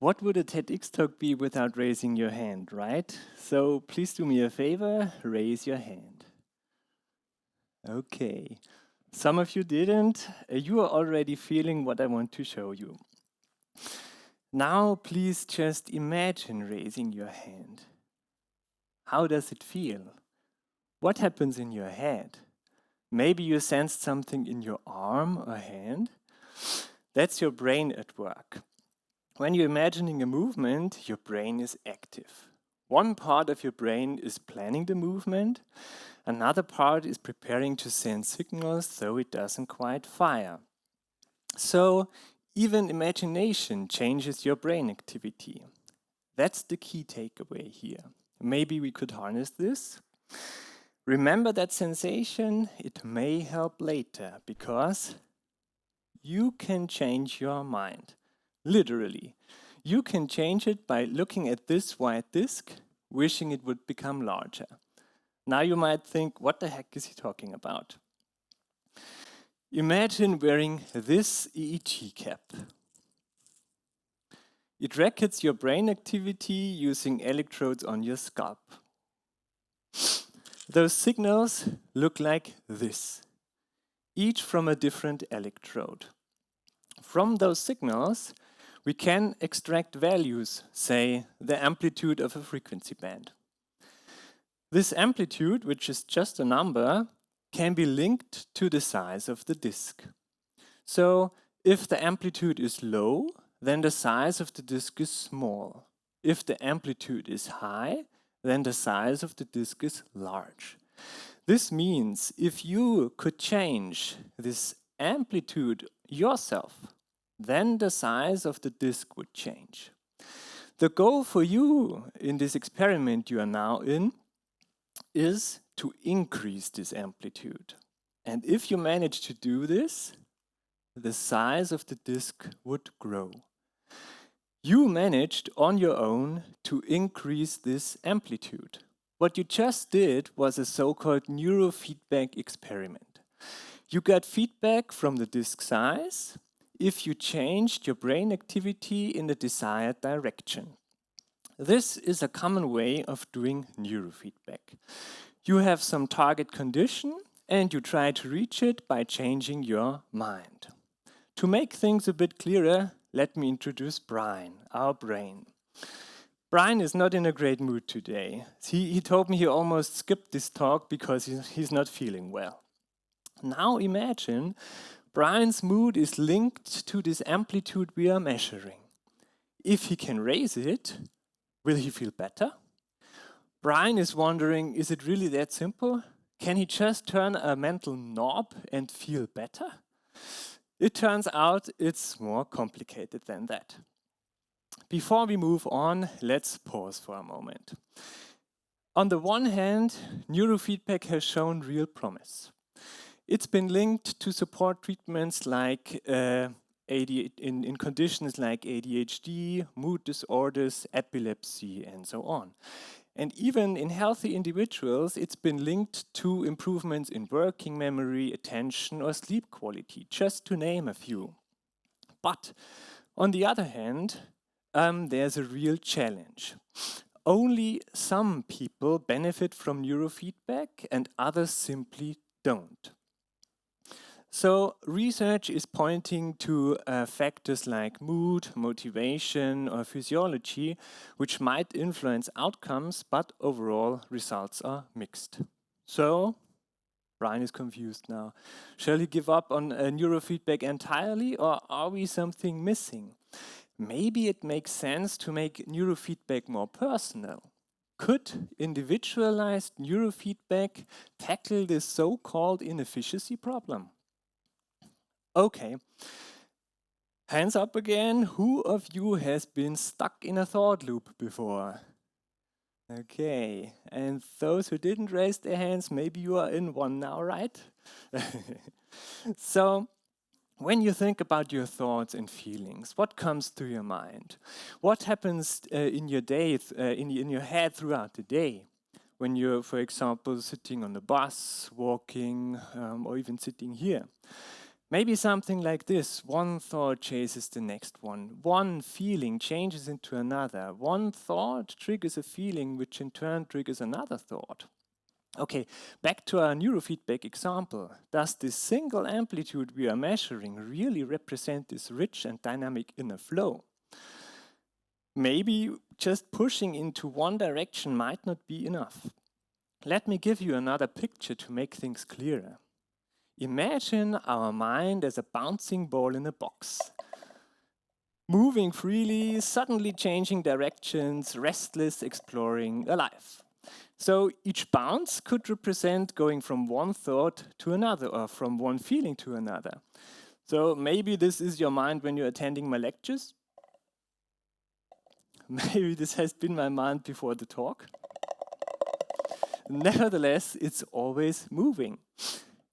What would a TEDx talk be without raising your hand, right? So please do me a favor, raise your hand. Okay. Some of you didn't. You are already feeling what I want to show you. Now, please just imagine raising your hand. How does it feel? What happens in your head? Maybe you sensed something in your arm or hand. That's your brain at work. When you're imagining a movement, your brain is active. One part of your brain is planning the movement. Another part is preparing to send signals so it doesn't quite fire. So even imagination changes your brain activity. That's the key takeaway here. Maybe we could harness this. Remember that sensation, it may help later because you can change your mind. Literally. You can change it by looking at this white disk, wishing it would become larger. Now you might think, what the heck is he talking about? Imagine wearing this EEG cap. It records your brain activity using electrodes on your scalp. Those signals look like this, each from a different electrode. From those signals, we can extract values, say the amplitude of a frequency band. This amplitude, which is just a number, can be linked to the size of the disk. So if the amplitude is low, then the size of the disk is small. If the amplitude is high, then the size of the disk is large. This means if you could change this amplitude yourself, then the size of the disk would change. The goal for you in this experiment you are now in is to increase this amplitude. And if you manage to do this, the size of the disk would grow. You managed on your own to increase this amplitude. What you just did was a so-called neurofeedback experiment. You got feedback from the disk size if you changed your brain activity in the desired direction. This is a common way of doing neurofeedback. You have some target condition and you try to reach it by changing your mind. To make things a bit clearer, let me introduce Brian, our brain. Brian is not in a great mood today. He told me he almost skipped this talk because he's not feeling well. Now imagine Brian's mood is linked to this amplitude we are measuring. If he can raise it, will he feel better? Brian is wondering, is it really that simple? Can he just turn a mental knob and feel better? It turns out it's more complicated than that. Before we move on, let's pause for a moment. On the one hand, neurofeedback has shown real promise. It's been linked to support treatments like in conditions like ADHD, mood disorders, epilepsy, and so on. And even in healthy individuals, it's been linked to improvements in working memory, attention, or sleep quality, just to name a few. But on the other hand, there's a real challenge. Only some people benefit from neurofeedback and others simply don't. So research is pointing to factors like mood, motivation, or physiology, which might influence outcomes, but overall results are mixed. So Brian is confused now. Shall he give up on neurofeedback entirely, or are we something missing? Maybe it makes sense to make neurofeedback more personal. Could individualized neurofeedback tackle this so-called inefficiency problem? Okay, hands up again. Who of you has been stuck in a thought loop before? Okay, and those who didn't raise their hands, maybe you are in one now, right? So, when you think about your thoughts and feelings, what comes to your mind? What happens in your day, in your head throughout the day? When you're, for example, sitting on the bus, walking, or even sitting here. Maybe something like this: one thought chases the next one feeling changes into another, one thought triggers a feeling which in turn triggers another thought. Okay, back to our neurofeedback example. Does this single amplitude we are measuring really represent this rich and dynamic inner flow? Maybe just pushing into one direction might not be enough. Let me give you another picture to make things clearer. Imagine our mind as a bouncing ball in a box, moving freely, suddenly changing directions, restless, exploring, alive. So each bounce could represent going from one thought to another or from one feeling to another. So maybe this is your mind when you're attending my lectures. Maybe this has been my mind before the talk. Nevertheless, it's always moving.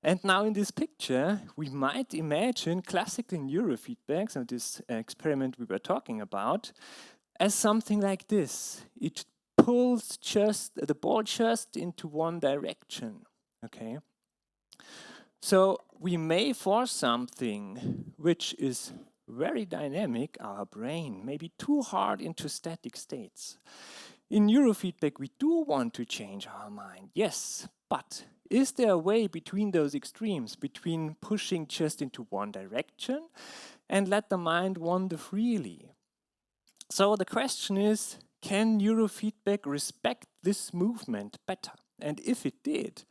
And now in this picture, we might imagine classical neurofeedback, so this experiment we were talking about, as something like this. It pulls just the ball just into one direction. Okay. So we may force something which is very dynamic, our brain, maybe too hard into static states. In neurofeedback, we do want to change our mind, yes, but is there a way between those extremes, between pushing just into one direction and let the mind wander freely? So the question is, can neurofeedback respect this movement better? And if it did,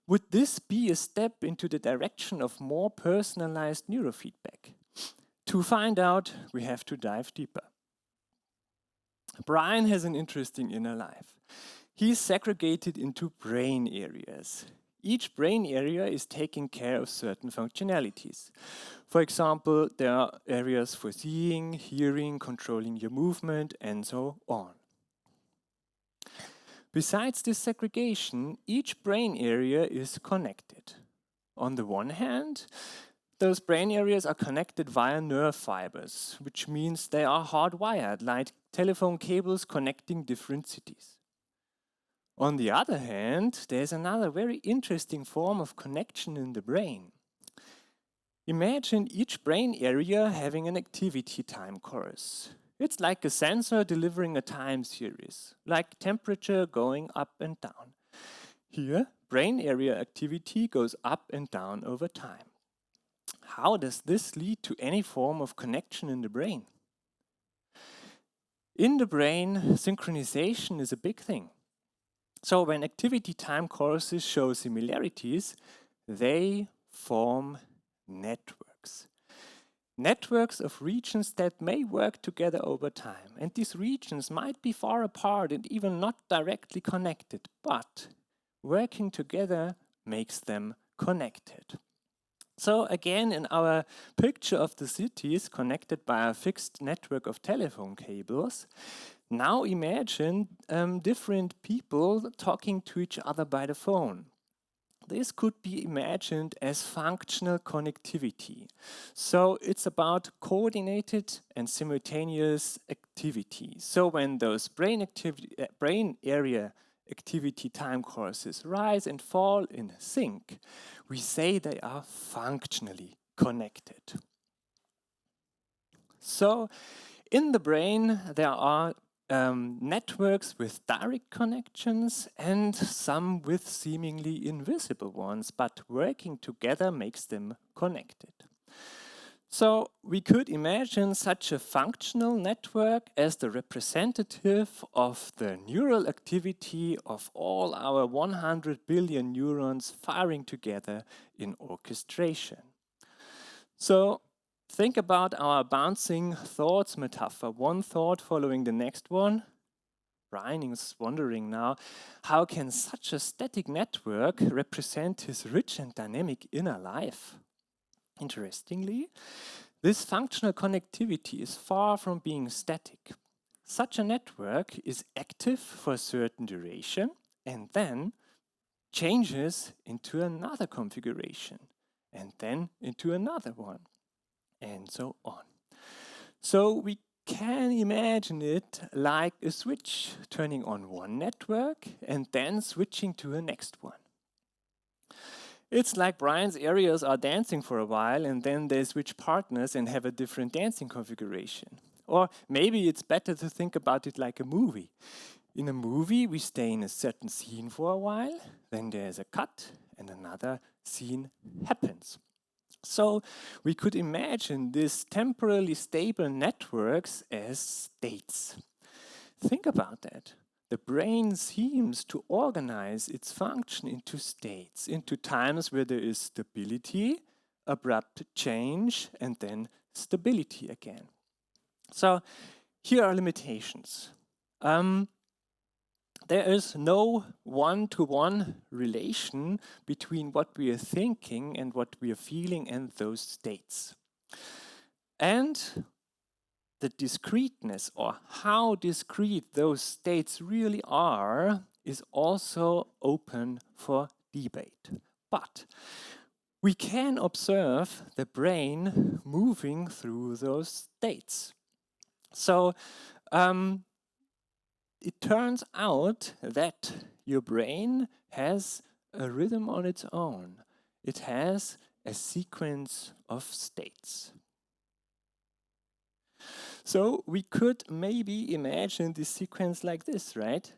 would this be a step into the direction of more personalized neurofeedback? To find out, we have to dive deeper. Brian has an interesting inner life. He's segregated into brain areas. Each brain area is taking care of certain functionalities. For example, there are areas for seeing, hearing, controlling your movement, and so on. Besides this segregation, each brain area is connected. On the one hand, those brain areas are connected via nerve fibers, which means they are hardwired, like telephone cables connecting different cities. On the other hand, there's another very interesting form of connection in the brain. Imagine each brain area having an activity time course. It's like a sensor delivering a time series, like temperature going up and down. Here, brain area activity goes up and down over time. How does this lead to any form of connection in the brain? In the brain, synchronization is a big thing. So when activity time courses show similarities, they form networks. Networks of regions that may work together over time. And these regions might be far apart and even not directly connected, but working together makes them connected. So again, in our picture of the cities connected by a fixed network of telephone cables, now imagine different people talking to each other by the phone. This could be imagined as functional connectivity. So it's about coordinated and simultaneous activity. So when those brain area activity time courses rise and fall in sync, we say they are functionally connected. So in the brain, there are networks with direct connections and some with seemingly invisible ones, but working together makes them connected. So we could imagine such a functional network as the representative of the neural activity of all our 100 billion neurons firing together in orchestration. So think about our bouncing thoughts metaphor, one thought following the next one. Brian is wondering now, how can such a static network represent his rich and dynamic inner life? Interestingly, this functional connectivity is far from being static. Such a network is active for a certain duration and then changes into another configuration and then into another one, and so on. So we can imagine it like a switch turning on one network and then switching to a next one. It's like Brian's areas are dancing for a while and then they switch partners and have a different dancing configuration. Or maybe it's better to think about it like a movie. In a movie, we stay in a certain scene for a while, then there's a cut and another scene happens. So we could imagine these temporally stable networks as states. Think about that. The brain seems to organize its function into states, into times where there is stability, abrupt change, and then stability again. So here are limitations. There is no one-to-one relation between what we are thinking and what we are feeling and those states. And the discreteness, or how discrete those states really are, is also open for debate. But we can observe the brain moving through those states. So it turns out that your brain has a rhythm on its own. It has a sequence of states. So we could maybe imagine this sequence like this, right?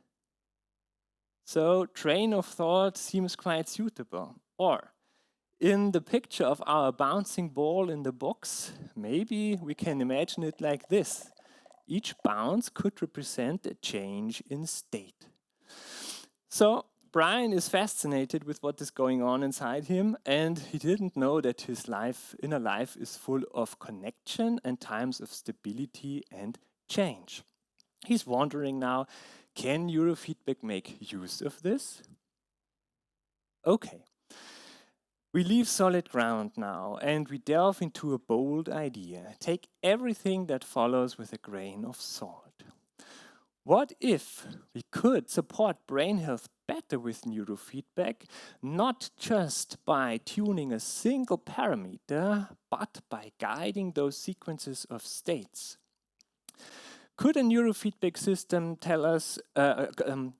So train of thought seems quite suitable. Or in the picture of our bouncing ball in the box, maybe we can imagine it like this. Each bounce could represent a change in state. So Brian is fascinated with what is going on inside him, and he didn't know that his inner life is full of connection and times of stability and change. He's wondering now, can neurofeedback make use of this? Okay. We leave solid ground now and we delve into a bold idea. Take everything that follows with a grain of salt. What if we could support brain health better with neurofeedback, not just by tuning a single parameter, but by guiding those sequences of states? Could a neurofeedback system tell us,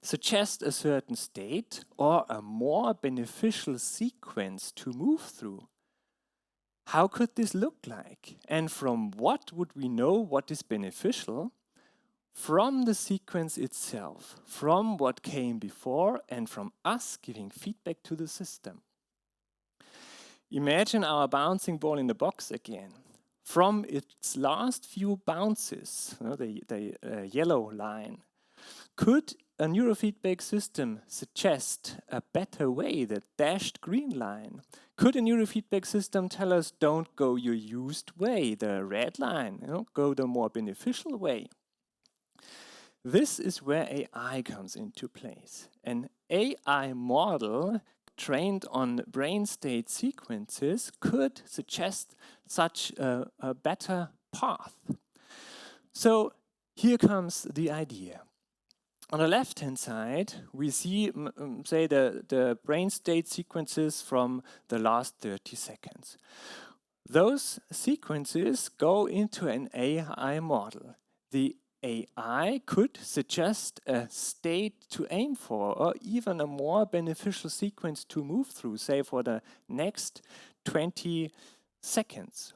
suggest a certain state or a more beneficial sequence to move through? How could this look like? And from what would we know what is beneficial? From the sequence itself, from what came before, and from us giving feedback to the system. Imagine our bouncing ball in the box again. From its last few bounces, the yellow line, could a neurofeedback system suggest a better way, the dashed green line? Could a neurofeedback system tell us don't go your used way, the red line, go the more beneficial way? This is where AI comes into place. An AI model trained on brain state sequences could suggest such a better path. So here comes the idea. On the left-hand side, we see, say, the brain state sequences from the last 30 seconds. Those sequences go into an AI model. The AI could suggest a state to aim for, or even a more beneficial sequence to move through, say for the next 20 seconds.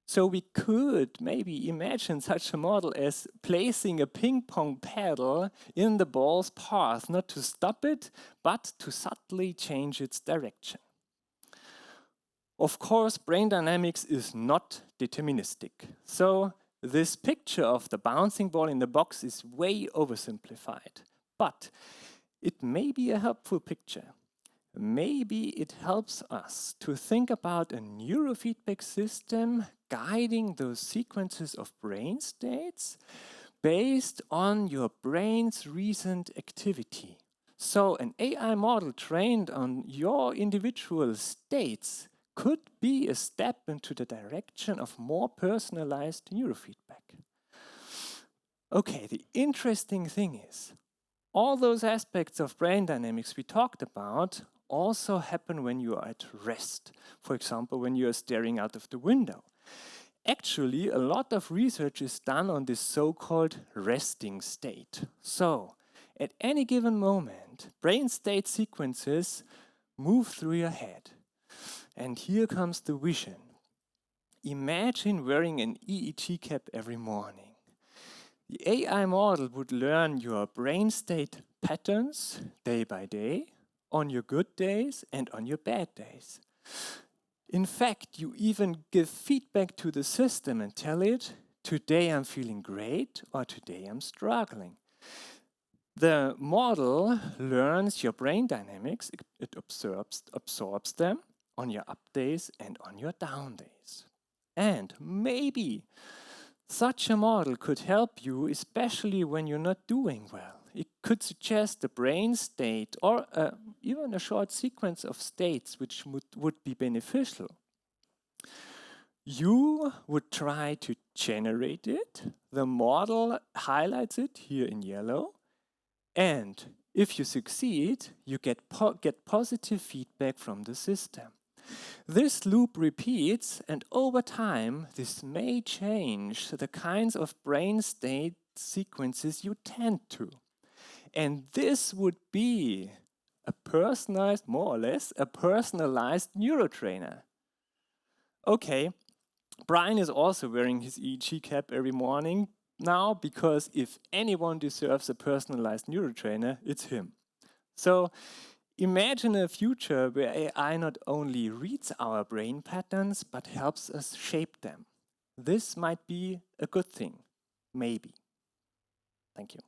So we could maybe imagine such a model as placing a ping pong paddle in the ball's path, not to stop it, but to subtly change its direction. Of course, brain dynamics is not deterministic. So this picture of the bouncing ball in the box is way oversimplified, but it may be a helpful picture. Maybe it helps us to think about a neurofeedback system guiding those sequences of brain states based on your brain's recent activity. So an AI model trained on your individual states could be a step into the direction of more personalized neurofeedback. Okay, the interesting thing is, all those aspects of brain dynamics we talked about also happen when you are at rest. For example, when you are staring out of the window. Actually, a lot of research is done on this so-called resting state. So, at any given moment, brain state sequences move through your head. And here comes the vision. Imagine wearing an EEG cap every morning. The AI model would learn your brain state patterns day by day, on your good days and on your bad days. In fact, you even give feedback to the system and tell it, today I'm feeling great or today I'm struggling. The model learns your brain dynamics, it absorbs them on your up days and on your down days. And maybe such a model could help you, especially when you're not doing well. It could suggest a brain state or even a short sequence of states which would be beneficial. You would try to generate it. The model highlights it here in yellow. And if you succeed, you get positive feedback from the system. This loop repeats, and over time, this may change the kinds of brain state sequences you tend to. And this would be a personalized, more or less, a personalized neurotrainer. Okay, Brian is also wearing his EEG cap every morning now, because if anyone deserves a personalized neurotrainer, it's him. So imagine a future where AI not only reads our brain patterns, but helps us shape them. This might be a good thing. Maybe. Thank you.